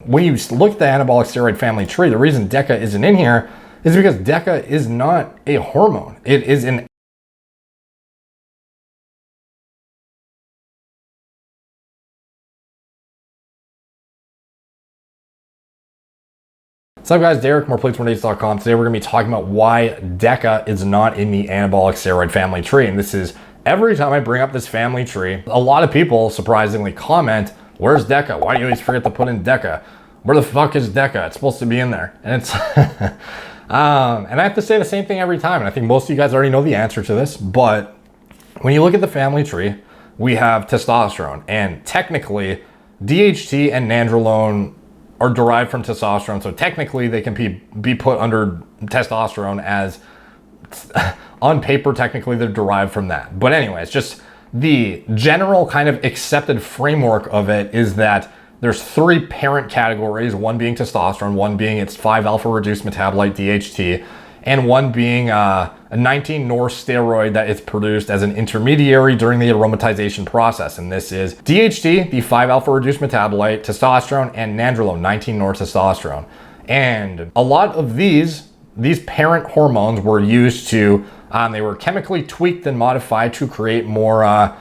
when you look at the anabolic steroid family tree, the reason Deca isn't in here is because Deca is not a hormone. It is an What's up guys, Derek, moreplates.com. Today we're going to be talking about why Deca is not in the anabolic steroid family tree. And this is every time I bring up this family tree, a lot of people surprisingly comment, where's Deca? Why do you always forget to put in Deca? Where the fuck is Deca? It's supposed to be in there. And it's, and I have to say the same thing every time. And I think most of you guys already know the answer to this, but when you look at the family tree, we have testosterone, and technically DHT and Nandrolone are derived from testosterone. So technically they can be put under testosterone, as on paper, technically they're derived from that. But anyways, just the general kind of accepted framework of it is that there's three parent categories, one being testosterone, one being its 5-alpha reduced metabolite DHT, and one being a 19-Nor steroid that is produced as an intermediary during the aromatization process. And this is DHT, the 5-alpha reduced metabolite, testosterone, and Nandrolone, 19-Nor testosterone. And a lot of these parent hormones were used to, they were chemically tweaked and modified to create more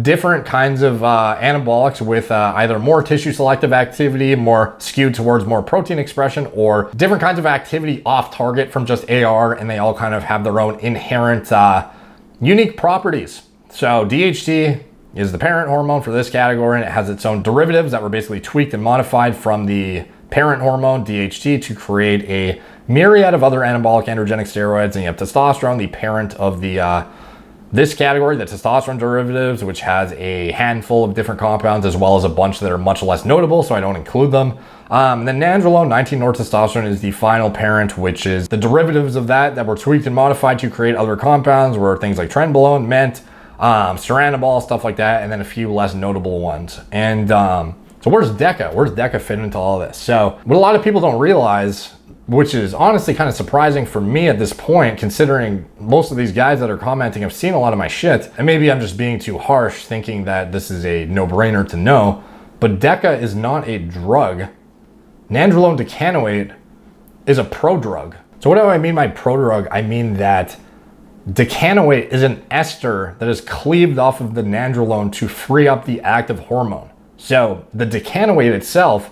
different kinds of anabolics with either more tissue selective activity, more skewed towards more protein expression, or different kinds of activity off target from just AR, and they all kind of have their own inherent unique properties. So DHT is the parent hormone for this category, and it has its own derivatives that were basically tweaked and modified from the parent hormone DHT to create a myriad of other anabolic androgenic steroids. And you have testosterone, the parent of the this category, the testosterone derivatives, which has a handful of different compounds, as well as a bunch that are much less notable, so I don't include them. And then Nandrolone, 19-Nor testosterone, is the final parent, which is the derivatives of that were tweaked and modified to create other compounds, where things like trenbolone, ment, saranibol, stuff like that, and then a few less notable ones. And so where's Deca? Where's Deca fit into all this? So what a lot of people don't realize, which is honestly kind of surprising for me at this point, considering most of these guys that are commenting have seen a lot of my shit, and maybe I'm just being too harsh thinking that this is a no-brainer to know, but Deca is not a drug. Nandrolone decanoate is a prodrug. So what do I mean by prodrug? I mean that decanoate is an ester that is cleaved off of the nandrolone to free up the active hormone. So the decanoate itself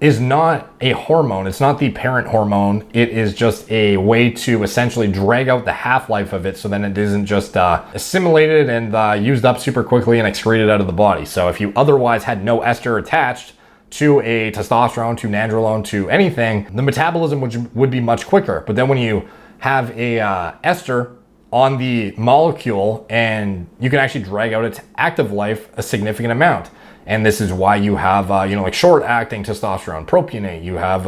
is not a hormone. It's not the parent hormone. It is just a way to essentially drag out the half-life of it, so then it isn't just assimilated and used up super quickly and excreted out of the body. So if you otherwise had no ester attached to a testosterone, to Nandrolone, to anything, the metabolism would be much quicker. But then when you have a ester on the molecule, and you can actually drag out its active life a significant amount. And this is why you have, like short-acting testosterone, propionate. You have,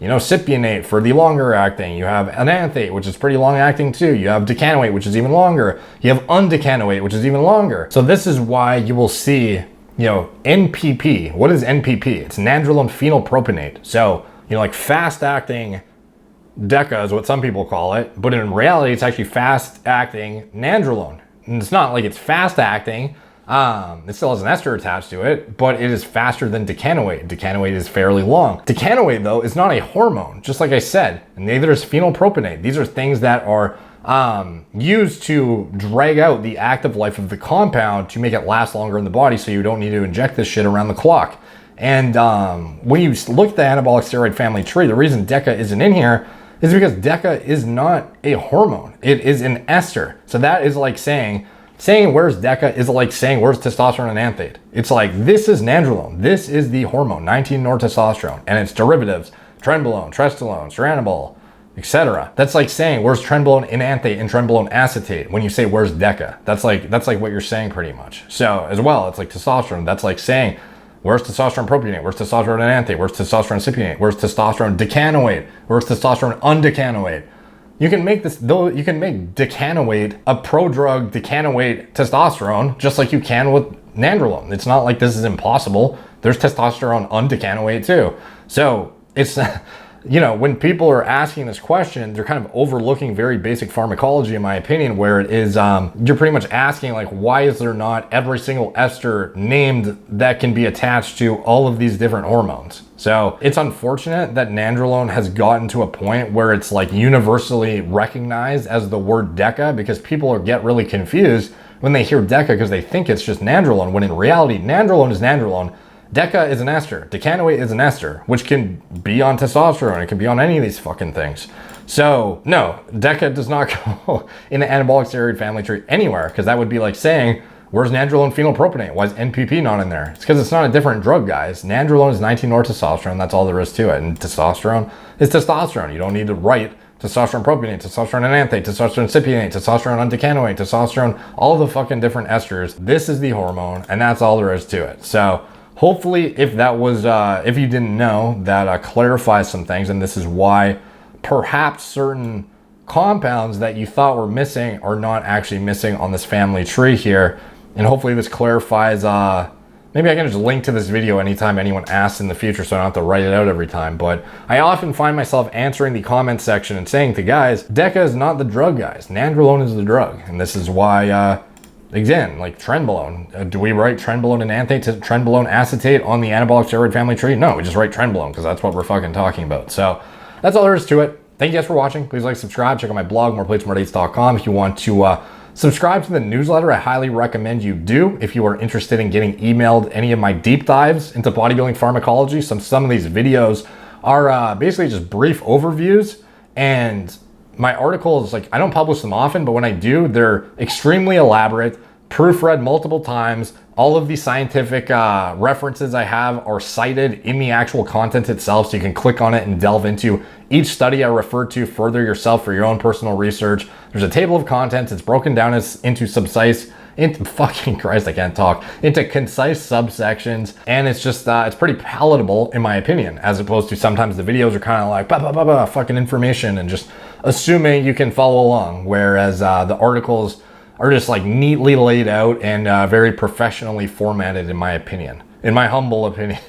cypionate for the longer-acting. You have enanthate, which is pretty long-acting too. You have decanoate, which is even longer. You have undecanoate, which is even longer. So this is why you will see, NPP. What is NPP? It's nandrolone phenylpropionate. So, like fast-acting Deca is what some people call it, but in reality, it's actually fast-acting Nandrolone. And it's not like it's fast-acting. It still has an ester attached to it, but it is faster than decanoate. Decanoate is fairly long. Decanoate, though, is not a hormone, just like I said, and neither is phenylpropionate. These are things that are used to drag out the active life of the compound to make it last longer in the body, so you don't need to inject this shit around the clock. And when you look at the anabolic steroid family tree, the reason Deca isn't in here is because Deca is not a hormone. It is an ester. So that is like saying where's Deca is like saying where's testosterone and enanthate. It's like, this is Nandrolone. This is the hormone, 19-Nor testosterone, and its derivatives, trenbolone, trestolone, saranibol, etc. That's like saying where's trenbolone enanthate and trenbolone acetate when you say where's Deca. That's like what you're saying pretty much. So as well, it's like testosterone. That's like saying where's testosterone propionate, where's testosterone enanthate, where's testosterone cypionate, where's testosterone decanoate, where's testosterone undecanoate. You can make decanoate a prodrug decanoate testosterone just like you can with Nandrolone. It's not like this is impossible. There's testosterone undecanoate too. So it's you know, when people are asking this question, they're kind of overlooking very basic pharmacology, in my opinion, where it is, you're pretty much asking, like, why is there not every single ester named that can be attached to all of these different hormones? So it's unfortunate that Nandrolone has gotten to a point where it's like universally recognized as the word Deca, because people get really confused when they hear Deca because they think it's just Nandrolone, when in reality, Nandrolone is Nandrolone. Deca is an ester. Decanoate is an ester, which can be on testosterone. It can be on any of these fucking things. So no, Deca does not go in the anabolic steroid family tree anywhere, because that would be like saying, where's Nandrolone phenylpropionate? Why is NPP not in there? It's because it's not a different drug, guys. Nandrolone is 19-nortestosterone. That's all there is to it. And testosterone is testosterone. You don't need to write testosterone propionate, testosterone enanthate, testosterone cypionate, testosterone undecanoate, testosterone, all of the fucking different esters. This is the hormone, and that's all there is to it. So hopefully, if that was, if you didn't know, that clarifies some things, and this is why perhaps certain compounds that you thought were missing are not actually missing on this family tree here. And hopefully this clarifies, maybe I can just link to this video anytime anyone asks in the future so I don't have to write it out every time. But I often find myself answering the comment section and saying to guys, Deca is not the drug, guys. Nandrolone is the drug. And this is why, again, like trenbolone. Do we write trenbolone enanthate to trenbolone acetate on the anabolic steroid family tree? No, we just write trenbolone because that's what we're fucking talking about. So that's all there is to it. Thank you guys for watching. Please like, subscribe, check out my blog, moreplates.com. If you want to subscribe to the newsletter, I highly recommend you do. If you are interested in getting emailed any of my deep dives into bodybuilding pharmacology, some of these videos are basically just brief overviews, and my articles, like, I don't publish them often, but when I do, they're extremely elaborate, proofread multiple times. All of the scientific references I have are cited in the actual content itself, so you can click on it and delve into each study I refer to further yourself for your own personal research. There's a table of contents. It's broken down into fucking Christ, I can't talk, into concise subsections, and it's just it's pretty palatable in my opinion, as opposed to sometimes the videos are kind of like fucking information and just assuming you can follow along, whereas the articles are just like neatly laid out and very professionally formatted, in my opinion, in my humble opinion.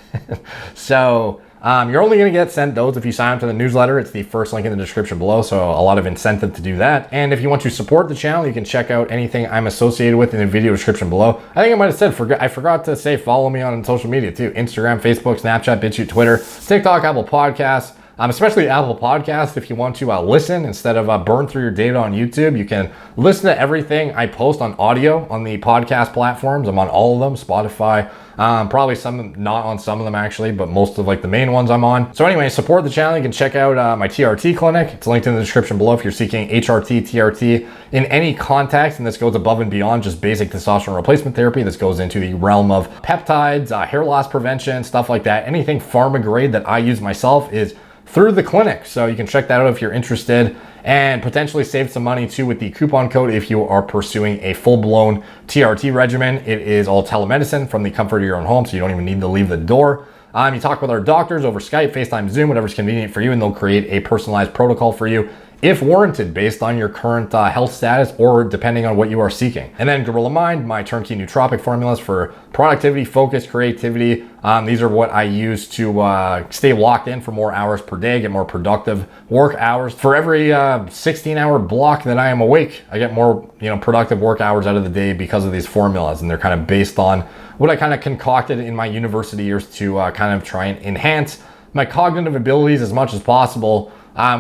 So you're only going to get sent those if you sign up to the newsletter. It's the first link in the description below, so a lot of incentive to do that. And if you want to support the channel, you can check out anything I'm associated with in the video description below. I think I might have said, I forgot to say follow me on social media too. Instagram, Facebook, Snapchat, BitChute, Twitter, TikTok, Apple Podcasts. Especially Apple Podcasts, if you want to listen instead of burn through your data on YouTube, you can listen to everything I post on audio on the podcast platforms. I'm on all of them, Spotify, probably some, not on some of them actually, but most of like the main ones I'm on. So anyway, support the channel. You can check out my TRT clinic. It's linked in the description below if you're seeking HRT, TRT in any context, and this goes above and beyond just basic testosterone replacement therapy. This goes into the realm of peptides, hair loss prevention, stuff like that. Anything pharma grade that I use myself is through the clinic. So you can check that out if you're interested, and potentially save some money too with the coupon code if you are pursuing a full-blown TRT regimen. It is all telemedicine from the comfort of your own home, so you don't even need to leave the door. You talk with our doctors over Skype, FaceTime, Zoom, whatever's convenient for you, and they'll create a personalized protocol for you if warranted based on your current health status or depending on what you are seeking. And then Guerrilla Mind, my turnkey nootropic formulas for productivity, focus, creativity. These are what I use to stay locked in for more hours per day, get more productive work hours. For every 16-hour block that I am awake, I get more productive work hours out of the day because of these formulas, and they're kind of based on what I kind of concocted in my university years to kind of try and enhance my cognitive abilities as much as possible,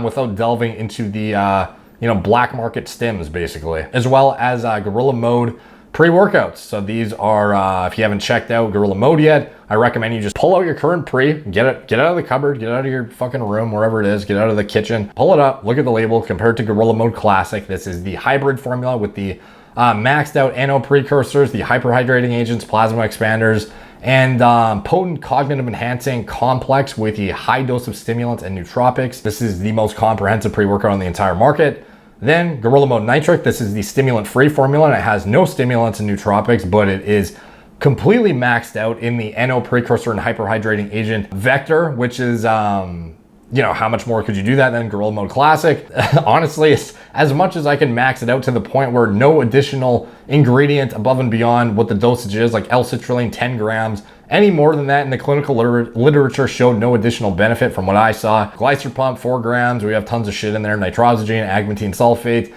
without delving into the black market stims, basically, as well as Guerrilla Mode pre-workouts. So these are, if you haven't checked out Guerrilla Mode yet, I recommend you just pull out your current pre, get out of the cupboard, get out of your fucking room, wherever it is, get out of the kitchen, pull it up, look at the label, compare it to Guerrilla Mode Classic. This is the hybrid formula with the maxed out NO precursors, the hyperhydrating agents, plasma expanders, and potent cognitive enhancing complex with a high dose of stimulants and nootropics. This is the most comprehensive pre-workout on the entire market. Then Guerrilla Mode Nitric. This is the stimulant-free formula, and it has no stimulants and nootropics, but it is completely maxed out in the NO precursor and hyperhydrating agent vector, which is how much more could you do that than Guerrilla Mode Classic? Honestly, as much as I can max it out to the point where no additional ingredient above and beyond what the dosage is, like L-citrulline 10 grams. Any more than that in the clinical literature showed no additional benefit from what I saw. Glycer pump 4 grams. We have tons of shit in there. Nitrosamine, agmatine sulfate.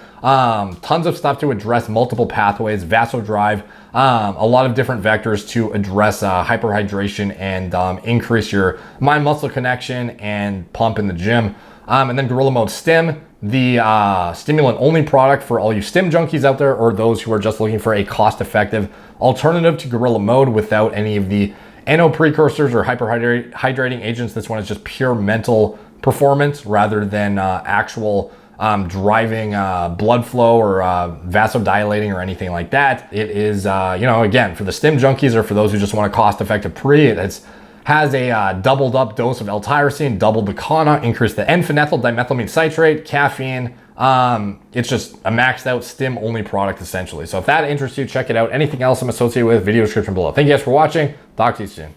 Tons of stuff to address multiple pathways, vasodrive, a lot of different vectors to address hyperhydration and increase your mind-muscle connection and pump in the gym. And then Guerrilla Mode Stim, the stimulant-only product for all you stim junkies out there, or those who are just looking for a cost-effective alternative to Guerrilla Mode without any of the NO precursors or hyperhydrating agents. This one is just pure mental performance rather than actual driving blood flow or vasodilating or anything like that. It is, again, for the stim junkies or for those who just want a cost-effective pre, has a doubled up dose of L-tyrosine, doubled the Kana, increased the N-phenethyl dimethylamine citrate, caffeine. It's just a maxed out stim only product essentially. So if that interests you, check it out. Anything else I'm associated with, video description below. Thank you guys for watching. Talk to you soon.